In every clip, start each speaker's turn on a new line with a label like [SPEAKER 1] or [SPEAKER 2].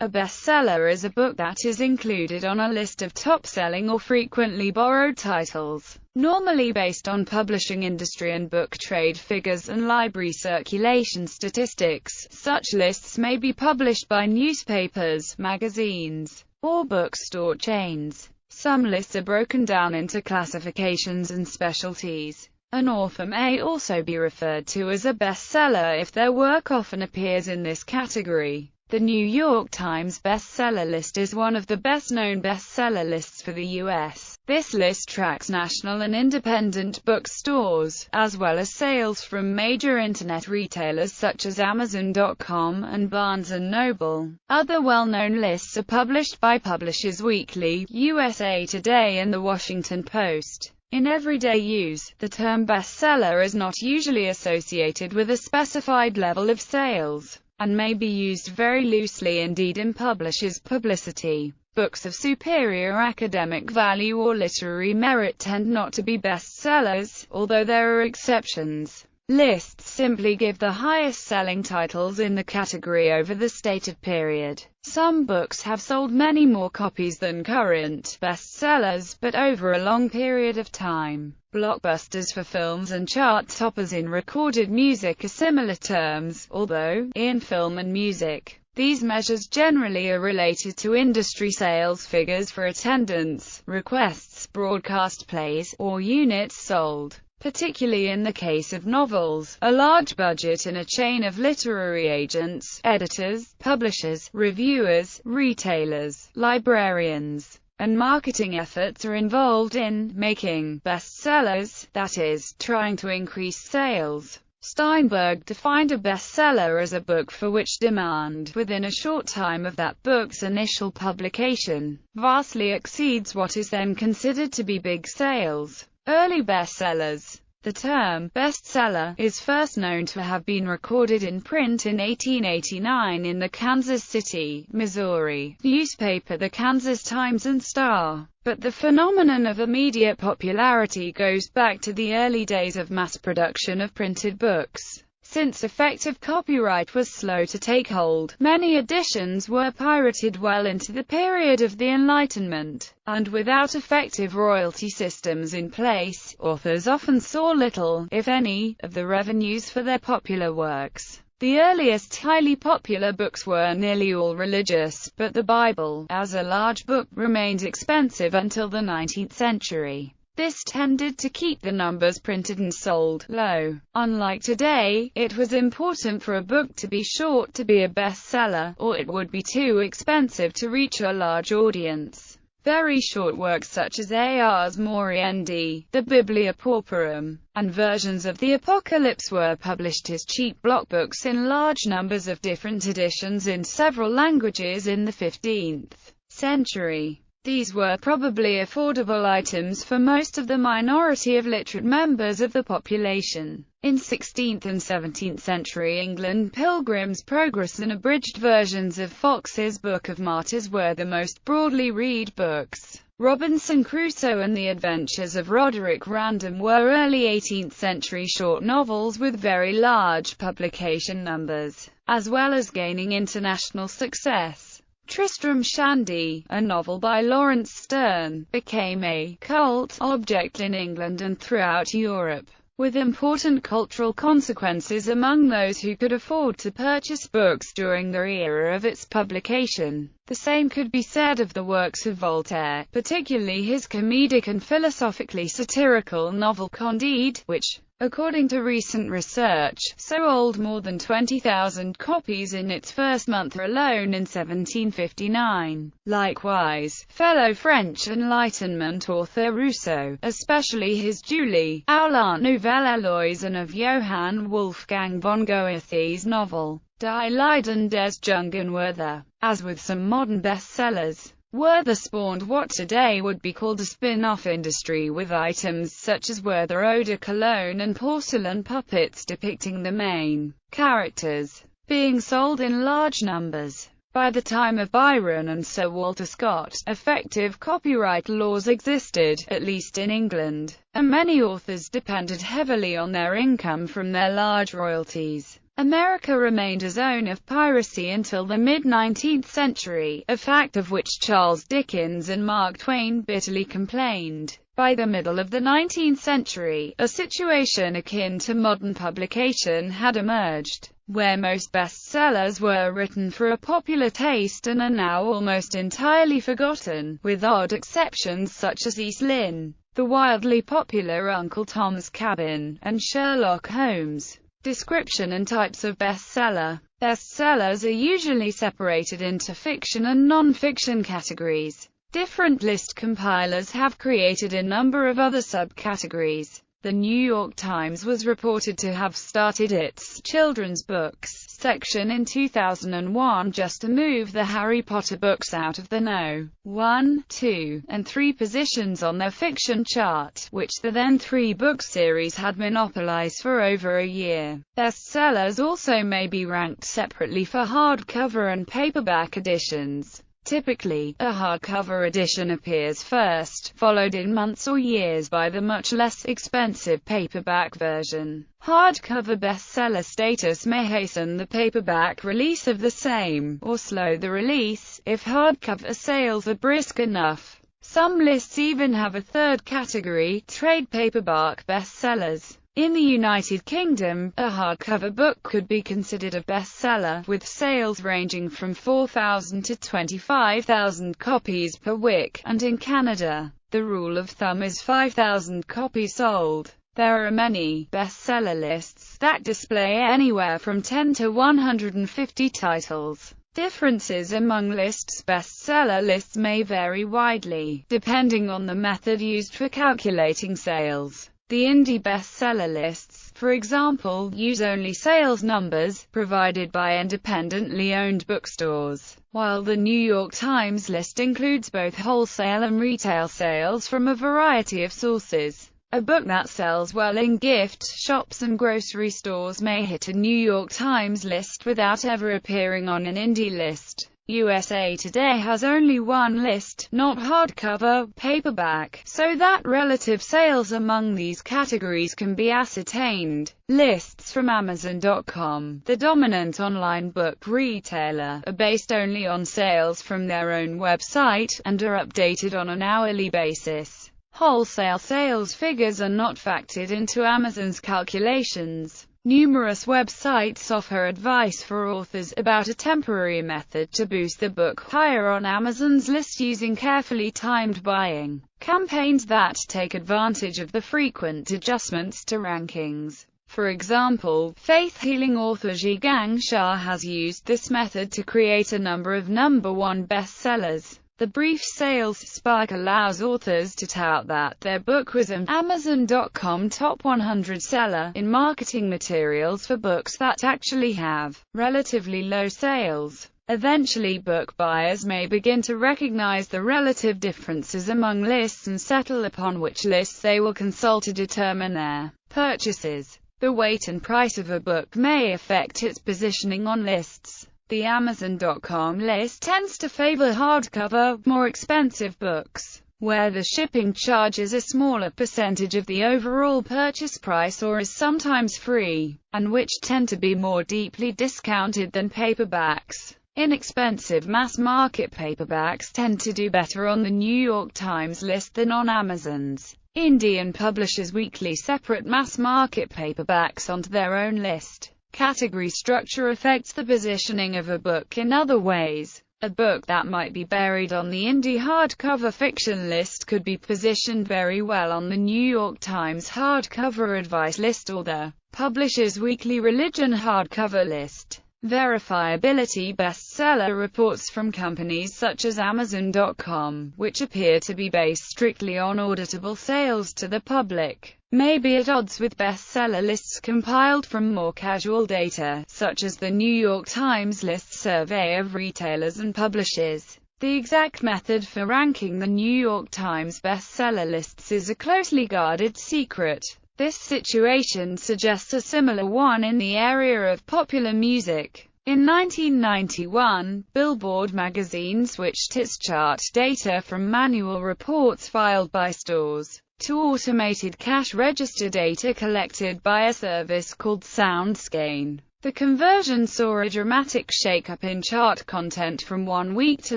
[SPEAKER 1] A bestseller is a book that is included on a list of top-selling or frequently borrowed titles, normally based on publishing industry and book trade figures and library circulation statistics. Such lists may be published by newspapers, magazines, or bookstore chains. Some lists are broken down into classifications and specialties. An author may also be referred to as a bestseller if their work often appears in this category. The New York Times bestseller list is one of the best-known bestseller lists for the U.S. This list tracks national and independent bookstores, as well as sales from major internet retailers such as Amazon.com and Barnes & Noble. Other well-known lists are published by Publishers Weekly, USA Today and The Washington Post. In everyday use, the term bestseller is not usually associated with a specified level of sales, and may be used very loosely indeed in publishers' publicity. Books of superior academic value or literary merit tend not to be bestsellers, although there are exceptions. Lists simply give the highest-selling titles in the category over the stated period. Some books have sold many more copies than current bestsellers, but over a long period of time. Blockbusters for films and chart toppers in recorded music are similar terms, although, in film and music, these measures generally are related to industry sales figures for attendance, requests, broadcast plays, or units sold. Particularly in the case of novels, a large budget and a chain of literary agents, editors, publishers, reviewers, retailers, librarians, and marketing efforts are involved in making bestsellers, that is, trying to increase sales. Steinberg defined a bestseller as a book for which demand, within a short time of that book's initial publication, vastly exceeds what is then considered to be big sales. Early bestsellers. The term bestseller is first known to have been recorded in print in 1889 in the Kansas City, Missouri, newspaper The Kansas Times and Star. But the phenomenon of immediate popularity goes back to the early days of mass production of printed books. Since effective copyright was slow to take hold, many editions were pirated well into the period of the Enlightenment, and without effective royalty systems in place, authors often saw little, if any, of the revenues for their popular works. The earliest highly popular books were nearly all religious, but the Bible, as a large book, remained expensive until the 19th century. This tended to keep the numbers printed and sold low. Unlike today, it was important for a book to be short to be a bestseller, or it would be too expensive to reach a large audience. Very short works such as Ars Moriendi, the Biblia Pauperum, and versions of the Apocalypse were published as cheap block books in large numbers of different editions in several languages in the 15th century. These were probably affordable items for most of the minority of literate members of the population. In 16th and 17th century England, Pilgrim's Progress and abridged versions of Fox's Book of Martyrs were the most broadly read books. Robinson Crusoe and the Adventures of Roderick Random were early 18th century short novels with very large publication numbers, as well as gaining international success. Tristram Shandy, a novel by Lawrence Sterne, became a cult object in England and throughout Europe, with important cultural consequences among those who could afford to purchase books during the era of its publication. The same could be said of the works of Voltaire, particularly his comedic and philosophically satirical novel Candide, which, according to recent research, sold more than 20,000 copies in its first month alone in 1759. Likewise, fellow French Enlightenment author Rousseau, especially his Julie, Our Nouvelle Eloise of Johann Wolfgang von Goethe's novel, Die Leiden des Jungen Werther. As with some modern bestsellers, Werther spawned what today would be called a spin-off industry with items such as Werther eau de cologne and porcelain puppets depicting the main characters, being sold in large numbers. By the time of Byron and Sir Walter Scott, effective copyright laws existed, at least in England, and many authors depended heavily on their income from their large royalties. America remained a zone of piracy until the mid-19th century, a fact of which Charles Dickens and Mark Twain bitterly complained. By the middle of the 19th century, a situation akin to modern publication had emerged, where most bestsellers were written for a popular taste and are now almost entirely forgotten, with odd exceptions such as East Lynne, the wildly popular Uncle Tom's Cabin, and Sherlock Holmes. Description and types of bestseller. Bestsellers are usually separated into fiction and non-fiction categories. Different list compilers have created a number of other subcategories. The New York Times was reported to have started its children's books section in 2001 just to move the Harry Potter books out of the No. 1, 2, and 3 positions on their fiction chart, which the then 3-book series had monopolized for over a year. Bestsellers also may be ranked separately for hardcover and paperback editions. Typically, a hardcover edition appears first, followed in months or years by the much less expensive paperback version. Hardcover bestseller status may hasten the paperback release of the same, or slow the release, if hardcover sales are brisk enough. Some lists even have a third category, trade paperback bestsellers. In the United Kingdom, a hardcover book could be considered a bestseller, with sales ranging from 4,000 to 25,000 copies per week, and in Canada, the rule of thumb is 5,000 copies sold. There are many bestseller lists that display anywhere from 10 to 150 titles. Differences among lists. Bestseller lists may vary widely, depending on the method used for calculating sales. The indie bestseller lists, for example, use only sales numbers, provided by independently owned bookstores, while the New York Times list includes both wholesale and retail sales from a variety of sources. A book that sells well in gift shops and grocery stores may hit a New York Times list without ever appearing on an indie list. USA Today has only one list, not hardcover, paperback, so that relative sales among these categories can be ascertained. Lists from Amazon.com, the dominant online book retailer, are based only on sales from their own website, and are updated on an hourly basis. Wholesale sales figures are not factored into Amazon's calculations. Numerous websites offer advice for authors about a temporary method to boost the book higher on Amazon's list using carefully timed buying campaigns that take advantage of the frequent adjustments to rankings. For example, faith-healing author Zhigang Shah has used this method to create a number of #1 bestsellers. The brief sales spike allows authors to tout that their book was an Amazon.com top 100 seller, in marketing materials for books that actually have relatively low sales. Eventually, book buyers may begin to recognize the relative differences among lists and settle upon which lists they will consult to determine their purchases. The weight and price of a book may affect its positioning on lists. The Amazon.com list tends to favor hardcover, more expensive books, where the shipping charge is a smaller percentage of the overall purchase price or is sometimes free, and which tend to be more deeply discounted than paperbacks. Inexpensive mass-market paperbacks tend to do better on the New York Times list than on Amazon's. Indian publishers weekly separate mass-market paperbacks onto their own list. Category structure affects the positioning of a book in other ways. A book that might be buried on the indie hardcover fiction list could be positioned very well on the New York Times hardcover advice list or the publisher's weekly religion hardcover list. Verifiability. Bestseller reports from companies such as Amazon.com, which appear to be based strictly on auditable sales to the public, may be at odds with bestseller lists compiled from more casual data, such as the New York Times list survey of retailers and publishers. The exact method for ranking the New York Times bestseller lists is a closely guarded secret. This situation suggests a similar one in the area of popular music. In 1991, Billboard magazine switched its chart data from manual reports filed by stores to automated cash register data collected by a service called SoundScan. The conversion saw a dramatic shake-up in chart content from one week to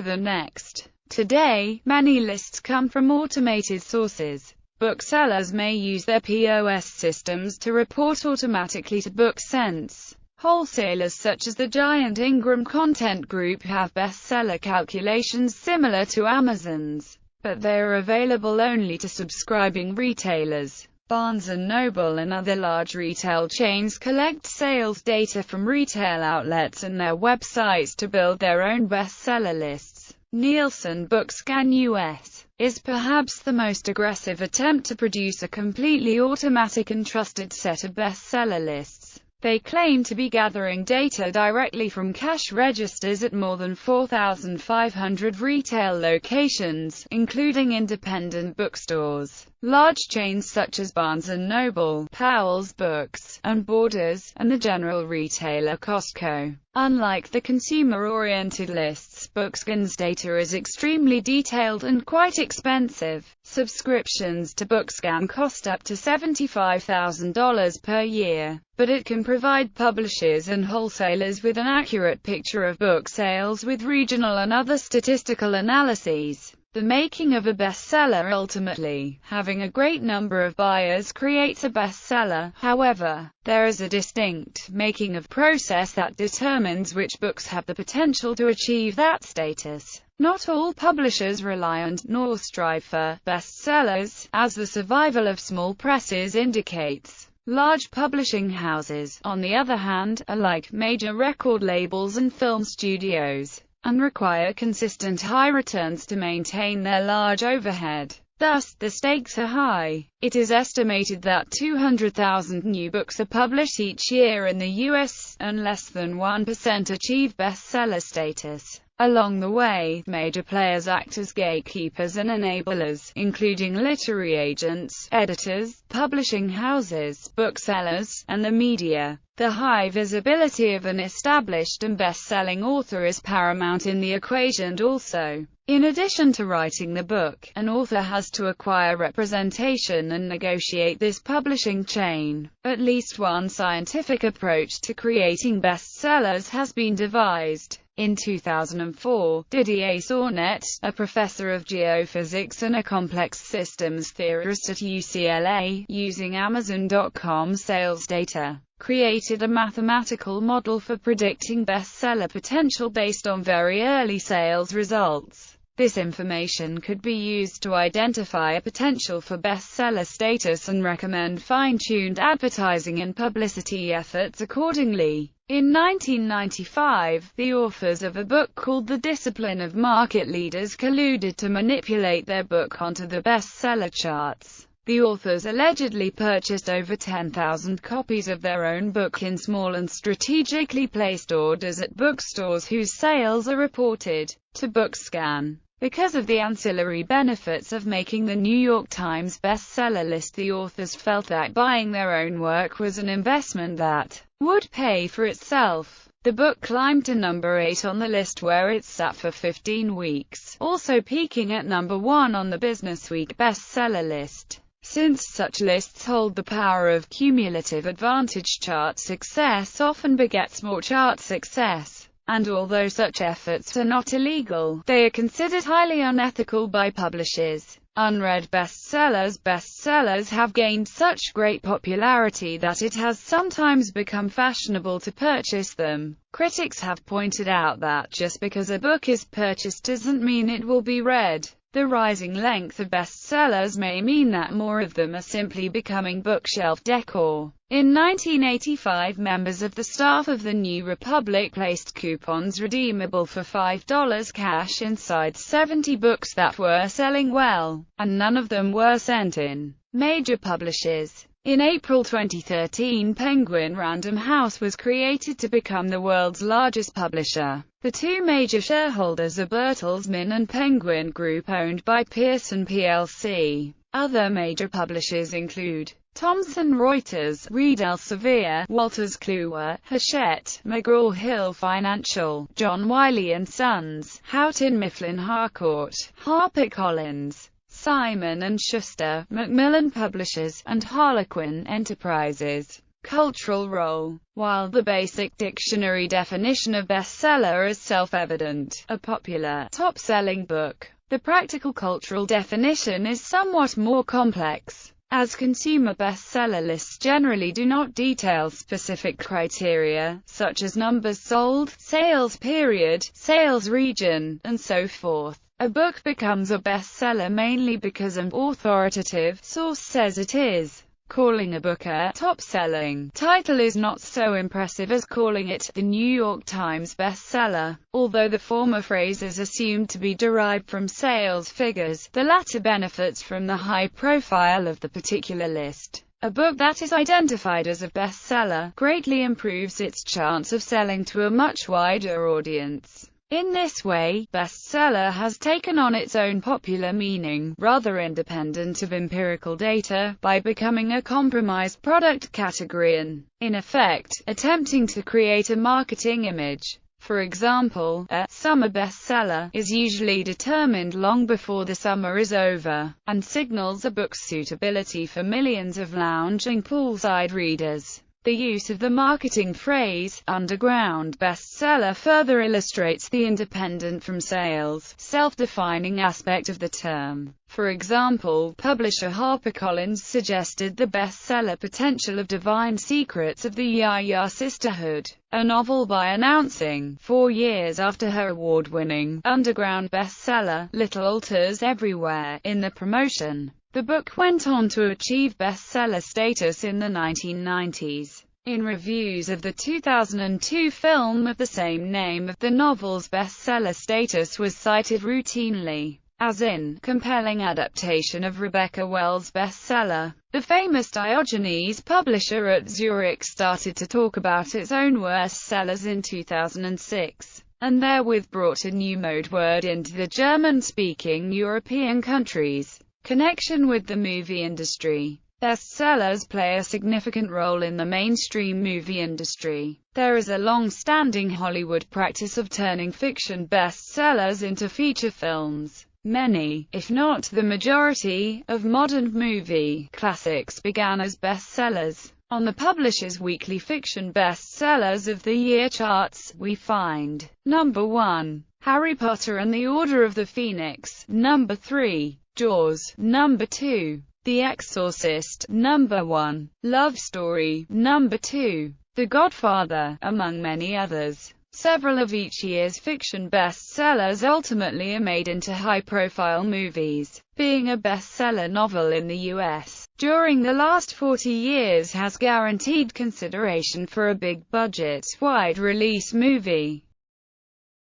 [SPEAKER 1] the next. Today, many lists come from automated sources. Booksellers may use their POS systems to report automatically to BookSense. Wholesalers such as the giant Ingram Content Group have bestseller calculations similar to Amazon's, but they are available only to subscribing retailers. Barnes & Noble and other large retail chains collect sales data from retail outlets and their websites to build their own bestseller lists. Nielsen BookScan US is perhaps the most aggressive attempt to produce a completely automatic and trusted set of bestseller lists. They claim to be gathering data directly from cash registers at more than 4,500 retail locations, including independent bookstores. Large chains such as Barnes & Noble, Powell's Books, and Borders, and the general retailer Costco. Unlike the consumer-oriented lists, BookScan's data is extremely detailed and quite expensive. Subscriptions to BookScan cost up to $75,000 per year, but it can provide publishers and wholesalers with an accurate picture of book sales with regional and other statistical analyses. The making of a bestseller. Ultimately, having a great number of buyers creates a bestseller. However, there is a distinct making of process that determines which books have the potential to achieve that status. Not all publishers rely on, nor strive for, bestsellers, as the survival of small presses indicates. Large publishing houses, on the other hand, are like major record labels and film studios, and require consistent high returns to maintain their large overhead. Thus, the stakes are high. It is estimated that 200,000 new books are published each year in the U.S., and less than 1% achieve bestseller status. Along the way, major players act as gatekeepers and enablers, including literary agents, editors, publishing houses, booksellers, and the media. The high visibility of an established and best-selling author is paramount in the equation also. In addition to writing the book, an author has to acquire representation and negotiate this publishing chain. At least one scientific approach to creating bestsellers has been devised. In 2004, Didier Sornet, a professor of geophysics and a complex systems theorist at UCLA, using Amazon.com sales data, created a mathematical model for predicting bestseller potential based on very early sales results. This information could be used to identify a potential for bestseller status and recommend fine-tuned advertising and publicity efforts accordingly. In 1995, the authors of a book called The Discipline of Market Leaders colluded to manipulate their book onto the bestseller charts. The authors allegedly purchased over 10,000 copies of their own book in small and strategically placed orders at bookstores whose sales are reported to BookScan. Because of the ancillary benefits of making the New York Times bestseller list, the authors felt that buying their own work was an investment that would pay for itself. The book climbed to number 8 on the list, where it sat for 15 weeks, also peaking at number 1 on the Businessweek bestseller list. Since such lists hold the power of cumulative advantage, chart success often begets more chart success. And although such efforts are not illegal, they are considered highly unethical by publishers. Unread bestsellers have gained such great popularity that it has sometimes become fashionable to purchase them. Critics have pointed out that just because a book is purchased doesn't mean it will be read. The rising length of bestsellers may mean that more of them are simply becoming bookshelf decor. In 1985, members of the staff of the New Republic placed coupons redeemable for $5 cash inside 70 books that were selling well, and none of them were sent in. Major publishers. In April 2013, Penguin Random House was created to become the world's largest publisher. The two major shareholders are Bertelsmann and Penguin Group, owned by Pearson plc. Other major publishers include Thomson Reuters, Reed Elsevier, Wolters Kluwer, Hachette, McGraw-Hill Financial, John Wiley & Sons, Houghton Mifflin Harcourt, HarperCollins, Simon & Schuster, Macmillan Publishers, and Harlequin Enterprises. Cultural role. While the basic dictionary definition of bestseller is self-evident, a popular, top-selling book, the practical cultural definition is somewhat more complex, as consumer bestseller lists generally do not detail specific criteria, such as numbers sold, sales period, sales region, and so forth. A book becomes a bestseller mainly because an authoritative source says it is. Calling a book a top-selling title is not so impressive as calling it the New York Times bestseller. Although the former phrase is assumed to be derived from sales figures, the latter benefits from the high profile of the particular list. A book that is identified as a bestseller greatly improves its chance of selling to a much wider audience. In this way, bestseller has taken on its own popular meaning, rather independent of empirical data, by becoming a compromised product category and, in effect, attempting to create a marketing image. For example, a summer bestseller is usually determined long before the summer is over, and signals a book's suitability for millions of lounging poolside readers. The use of the marketing phrase, underground bestseller, further illustrates the independent from sales, self-defining aspect of the term. For example, publisher HarperCollins suggested the bestseller potential of Divine Secrets of the Ya-Ya Sisterhood, a novel, by announcing, 4 years after her award-winning, underground bestseller, Little Altars Everywhere, in the promotion. The book went on to achieve bestseller status in the 1990s. In reviews of the 2002 film of the same name, the novel's bestseller status was cited routinely, as in, compelling adaptation of Rebecca Wells' bestseller. The famous Diogenes publisher at Zurich started to talk about its own worst sellers in 2006. And therewith brought a new mode word into the German-speaking European countries. Connection with the movie industry. Bestsellers play a significant role in the mainstream movie industry. There is a long-standing Hollywood practice of turning fiction bestsellers into feature films. Many, if not the majority, of modern movie classics began as bestsellers. On the publisher's weekly fiction bestsellers of the year charts, we find number 1, Harry Potter and the Order of the Phoenix, number 3, Jaws, number 2, The Exorcist, number 1, Love Story, number 2, The Godfather, among many others. Several of each year's fiction bestsellers ultimately are made into high-profile movies. Being a bestseller novel in the U.S. during the last 40 years has guaranteed consideration for a big-budget, wide-release movie.